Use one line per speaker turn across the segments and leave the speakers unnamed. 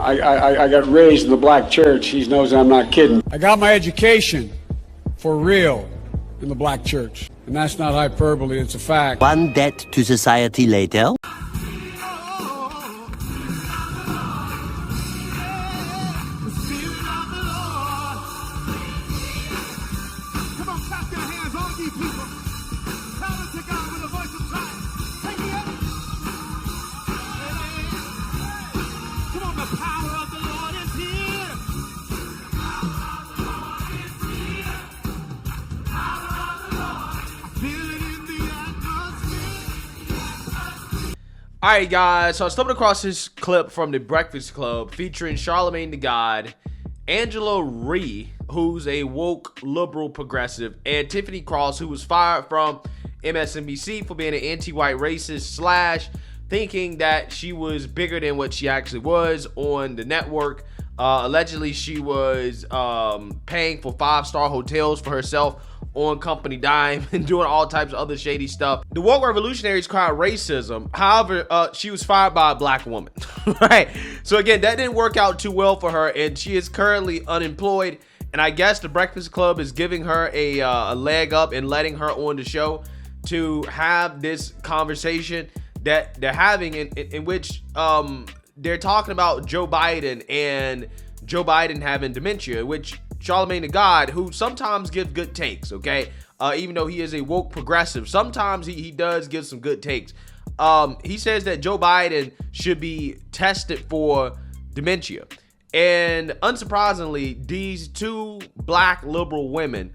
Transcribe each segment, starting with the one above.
I got raised in the black church. He knows I'm not kidding.
I got my education for real in the black church. And that's not hyperbole, it's a fact.
One debt to society later.
Alright guys, so I stumbled across this clip from the Breakfast Club featuring Charlamagne the God, Angela Ree, who's a woke liberal progressive, and Tiffany Cross, who was fired from MSNBC for being an anti-white racist / thinking that she was bigger than what she actually was on the network. Allegedly, she was paying for 5-star hotels for herself on company dime and doing all types of other shady stuff. The woke revolutionaries cried racism. However, she was fired by a black woman, right? So again, that didn't work out too well for her, and she is currently unemployed. And I guess the Breakfast Club is giving her a leg up and letting her on the show to have this conversation that they're having, in which they're talking about Joe Biden and Joe Biden having dementia, which Charlamagne the God, who sometimes gives good takes, okay? Even though he is a woke progressive, sometimes he does give some good takes. He says that Joe Biden should be tested for dementia. And unsurprisingly, these two black liberal women,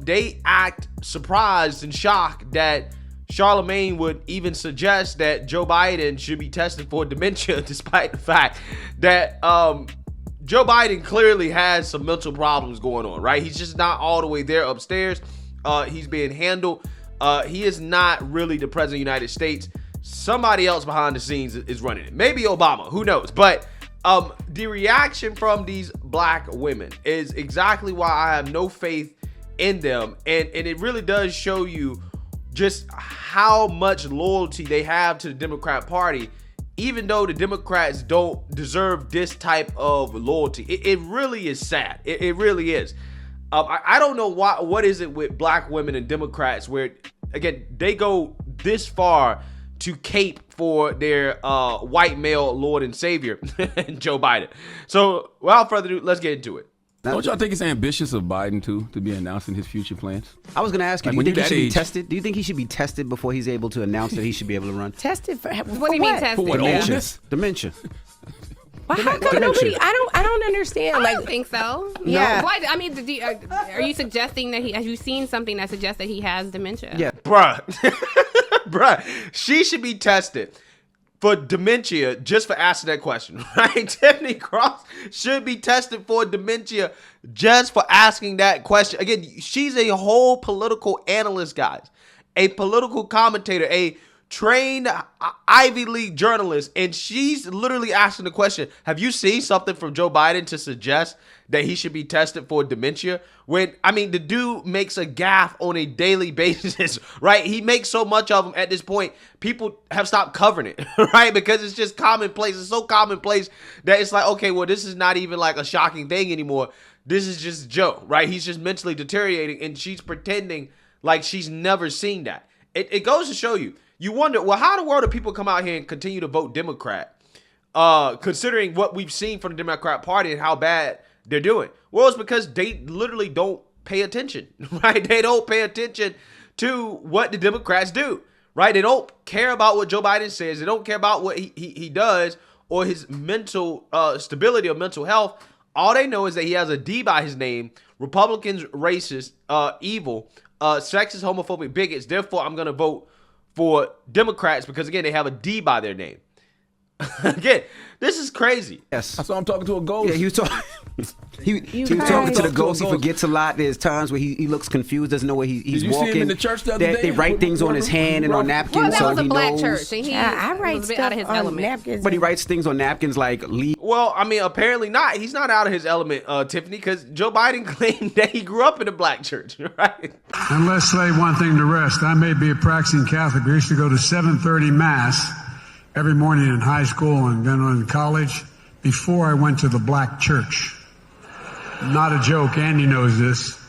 they act surprised and shocked that Charlamagne would even suggest that Joe Biden should be tested for dementia, despite the fact that Joe Biden clearly has some mental problems going on, right? He's just not all the way there upstairs. He's being handled. He is not really the president of the United States. Somebody else behind the scenes is running it. Maybe Obama, who knows? But the reaction from these black women is exactly why I have no faith in them. And it really does show you just how much loyalty they have to the Democrat Party, even though the Democrats don't deserve this type of loyalty. It really is sad. It really is. I don't know what is it with black women and Democrats where, again, they go this far to cape for their white male Lord and Savior, Joe Biden. So without further ado, let's get into it.
Don't y'all think it's ambitious of Biden to be announcing his future plans?
I was going to ask you,
Like,
do you think he
that
should be
age-
tested? Do you think he should be tested before he's able to announce that he should be able to run?
Tested for what?
What do you mean tested?
For what,
Dementia.
oldness?
Dementia.
Well, how come
Dementia.
nobody? I don't understand.
I
Like,
don't think so.
Yeah.
No. Why, I mean, are you suggesting that have you seen something that suggests that he has dementia?
Yeah.
Bruh. Bruh. She should be tested for dementia just for asking that question, right? Tiffany Cross should be tested for dementia just for asking that question. Again, she's a whole political analyst, guys. A political commentator, a trained Ivy League journalist, and she's literally asking the question, have you seen something from Joe Biden to suggest that he should be tested for dementia? When, I mean, the dude makes a gaffe on a daily basis, right? He makes so much of them at this point, people have stopped covering it, right? Because it's just commonplace. It's so commonplace that it's like, okay, well, this is not even like a shocking thing anymore. This is just Joe, right? He's just mentally deteriorating, and she's pretending like she's never seen that. It goes to show you. You wonder, well, how in the world do people come out here and continue to vote Democrat, considering what we've seen from the Democrat Party and how bad they're doing? Well, it's because they literally don't pay attention, right? They don't pay attention to what the Democrats do, right? They don't care about what Joe Biden says. They don't care about what he does or his mental stability or mental health. All they know is that he has a D by his name. Republicans, racist, evil, sexist, homophobic, bigots. Therefore, I'm going to vote for Democrats because, again, they have a D by their name. Again, this is crazy.
Yes.
I saw him talking to a ghost.
Yeah, he was talking. He was talking to the ghost. He forgets a lot. There's times where he looks confused, doesn't know where he's
Did you
walking.
see him in the church the other day?
They write things on his hand and on napkins,
Well, that
so
was a
he
black
knows.
church, and
I write
was a bit
stuff
out of his
on
element.
napkins.
But he writes things on napkins like leave.
Well, I mean, apparently not. He's not out of his element, Tiffany, because Joe Biden claimed that he grew up in a black church, right?
And let's lay one thing to rest. I may be a practicing Catholic. We used to go to 7:30 Mass every morning in high school and then in college before I went to the black church. Not a joke. Andy knows this.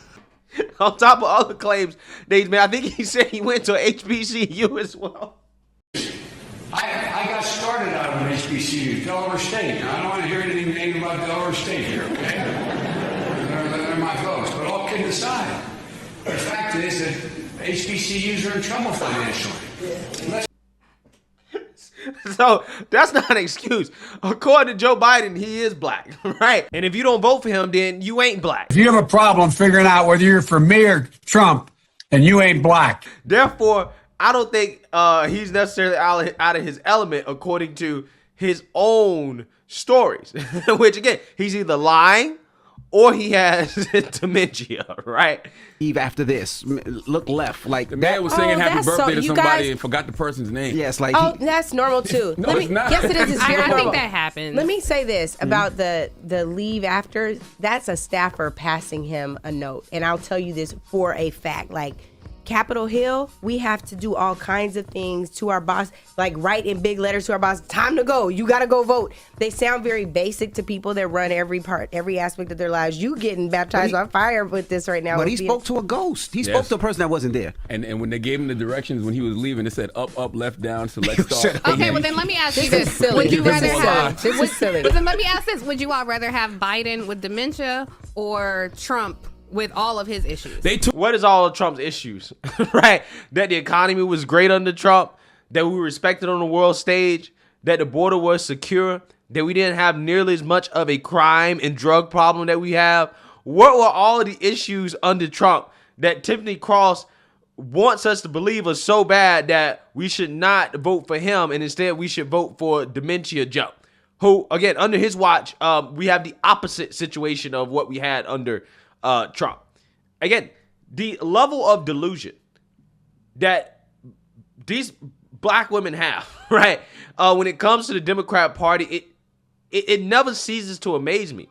On top of other claims that he's made, I think he said he went to HBCU as well.
I got started out of HBCU, Delaware State. Now, I don't want to hear anything negative about Delaware State here, okay? They're my folks. But all kidding aside, the fact is that HBCUs are in trouble financially.
So that's not an excuse. According to Joe Biden, he is black, right? And if you don't vote for him, then you ain't black.
If you have a problem figuring out whether you're for me or Trump, then you ain't black.
Therefore, I don't think he's necessarily out of his element according to his own stories, which again, he's either lying or he has dementia, right?
Leave after this. Look left. Like
The man was singing happy
that's so-
birthday to
you
somebody
guys-
and forgot the person's name.
Yes, like
Oh, that's normal too.
No, it's not.
Yes, it is. It's very
I
normal.
think that happens.
Let me say this about the leave after. That's a staffer passing him a note, and I'll tell you this for a fact. Like Capitol Hill, we have to do all kinds of things to our boss, like write in big letters to our boss, time to go, you gotta go vote. They sound very basic to people that run every aspect of their lives. You getting baptized on fire with this right now.
But he spoke to a ghost. He spoke
Yes.
to a person that wasn't there.
And when they gave him the directions when he was leaving, it said up, up, left, down, select, start.
Okay, well then let me ask you
This is
this:
silly.
Would you
This
rather
is
have?
silly. This is silly.
But then let me ask this: Would you all rather have Biden with dementia or Trump with all of his issues?
They took
What is all of Trump's issues, right? That the economy was great under Trump, that we were respected on the world stage, that the border was secure, that we didn't have nearly as much of a crime and drug problem that we have. What were all of the issues under Trump that Tiffany Cross wants us to believe are so bad that we should not vote for him and instead we should vote for Dementia Joe, who, again, under his watch, we have the opposite situation of what we had under Trump. Again, the level of delusion that these black women have, right? When it comes to the Democrat Party, it never ceases to amaze me,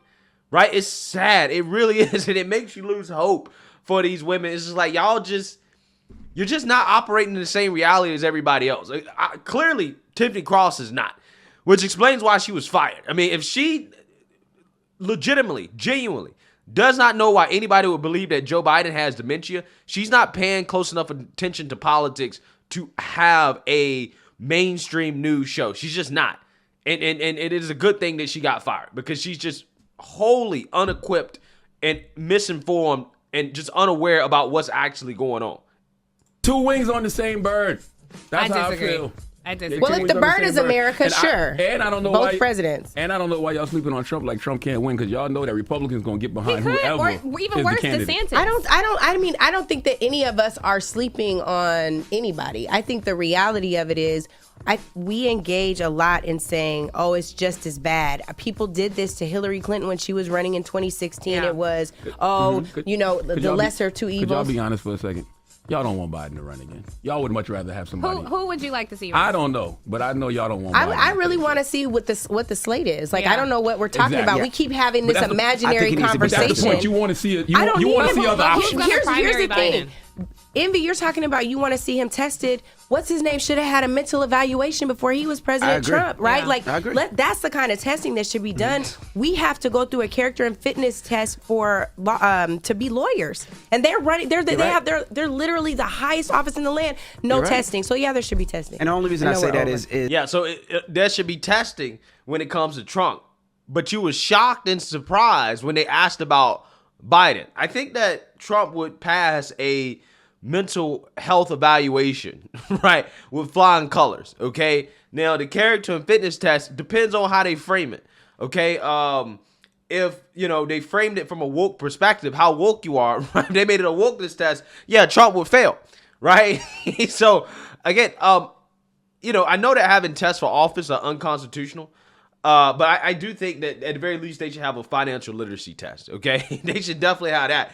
right? It's sad. It really is. And it makes you lose hope for these women. It's just like, you're just not operating in the same reality as everybody else. Clearly, Tiffany Cross is not, which explains why she was fired. I mean, if she legitimately, genuinely does not know why anybody would believe that Joe Biden has dementia, she's not paying close enough attention to politics to have a mainstream news show. She's just not. And it is a good thing that she got fired because she's just wholly unequipped and misinformed and just unaware about what's actually going on.
two wings on the same bird. That's
I
how I
disagree.
feel.
I disagree.
Well, if
Two
the
wings on
bird
same
is America,
And
sure.
And I don't know
Both
why
presidents.
And I don't know why y'all sleeping on Trump like Trump can't win because y'all know that Republicans gonna get
He
behind
could,
whoever
or
is
even
the
worse,
candidate.
DeSantis.
I don't think that any of us are sleeping on anybody. I think the reality of it is we engage a lot in saying, oh, it's just as bad. People did this to Hillary Clinton when she was running in 2016.
Yeah.
It was,
Could
the
y'all
lesser two
Could y'all
evils.
be honest for a second? Y'all don't want Biden to run again. Y'all would much rather have somebody.
Who would you like to see? Run?
I don't know, but I know y'all don't want Biden.
I really want to see what the slate is. Like,
Yeah.
I don't know what we're talking
Exactly.
about.
Yeah.
We keep having
But
this
that's the- I
think
imaginary
it needs to be-
But that's the
conversation.
point. You want to see it. You
I don't
want to
need
see
it.
other
Well,
options.
who's gonna
Here's the
primary
thing.
Biden?
Envy, you're talking about you want to see him tested. What's his name? Should have had a mental evaluation before he was President
agree.
Trump, right?
Yeah.
Like,
I agree.
that's the kind of testing that should be done. We have to go through a character and fitness test for to be lawyers, and they're running. They're literally the highest office in the land. No
You're right.
testing. So yeah, there should be testing.
And the only reason I
know
say
we're
that
over.
is
Yeah, so there should be testing when it comes to Trump. But you were shocked and surprised when they asked about Biden. I think that Trump would pass a mental health evaluation, right, with flying colors, okay? Now, the character and fitness test depends on how they frame it, okay? If, they framed it from a woke perspective, how woke you are, right? They made it a wokeness test, yeah, Trump would fail, right? So, again, I know that having tests for office are unconstitutional. But I do think that at the very least they should have a financial literacy test. Okay, they should definitely have that.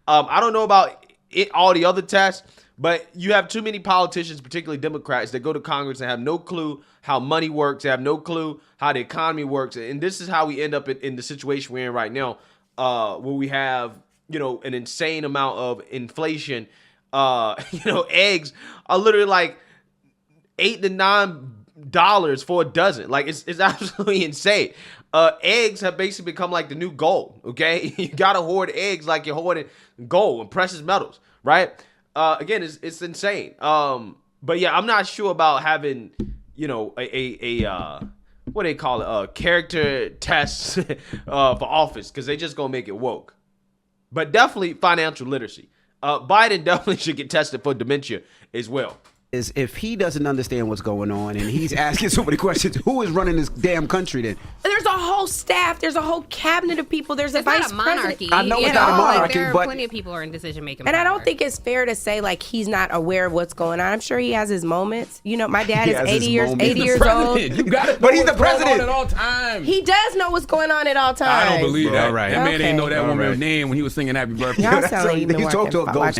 I don't know about all the other tests, but you have too many politicians, particularly Democrats, that go to Congress and have no clue how money works. They have no clue how the economy works, and this is how we end up in the situation we're in right now, where we have an insane amount of inflation. Eggs are literally like $8 to $9 for a dozen. Like it's absolutely insane. Eggs have basically become like the new gold. Okay, you gotta hoard eggs like you're hoarding gold and precious metals, right? Again, it's insane. But yeah, I'm not sure about having a what they call it, character tests for office, because they just gonna make it woke. But definitely financial literacy. Biden definitely should get tested for dementia as well.
Is if he doesn't understand what's going on and he's asking so many questions, who is running this damn country then?
There's a whole staff. There's a whole cabinet of people. There's a vice
not a monarchy.
president.
I know it's not a monarchy,
there are
but
plenty of people who are in decision making.
And I don't think it's fair to say like he's not aware of what's going on. I'm sure he has his moments. My dad is 80 years old.
You got it.
But he's the president
at all times.
He does know what's going on at all times.
I don't believe that.
All right.
That man
Okay.
ain't know that
All
woman's
right.
name when he was singing Happy Birthday.
Y'all sound like you've been
You talk
working
to a
for
ghost.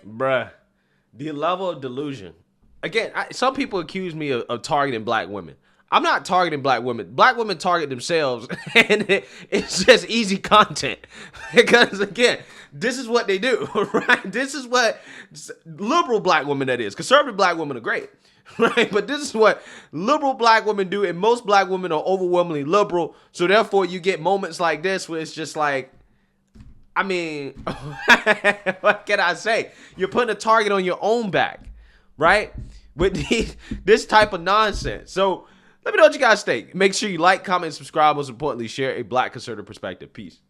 Bruh, the level of delusion. Again, some people accuse me of targeting black women. I'm not targeting black women. Black women target themselves, and it's just easy content. Because again, this is what they do, right? This is what liberal black women, that is. Conservative black women are great, right? But this is what liberal black women do, and most black women are overwhelmingly liberal. So therefore, you get moments like this where it's just like, I mean, what can I say? You're putting a target on your own back, right? With this type of nonsense. So let me know what you guys think. Make sure you like, comment, and subscribe. Most importantly, share a black conservative perspective. Peace.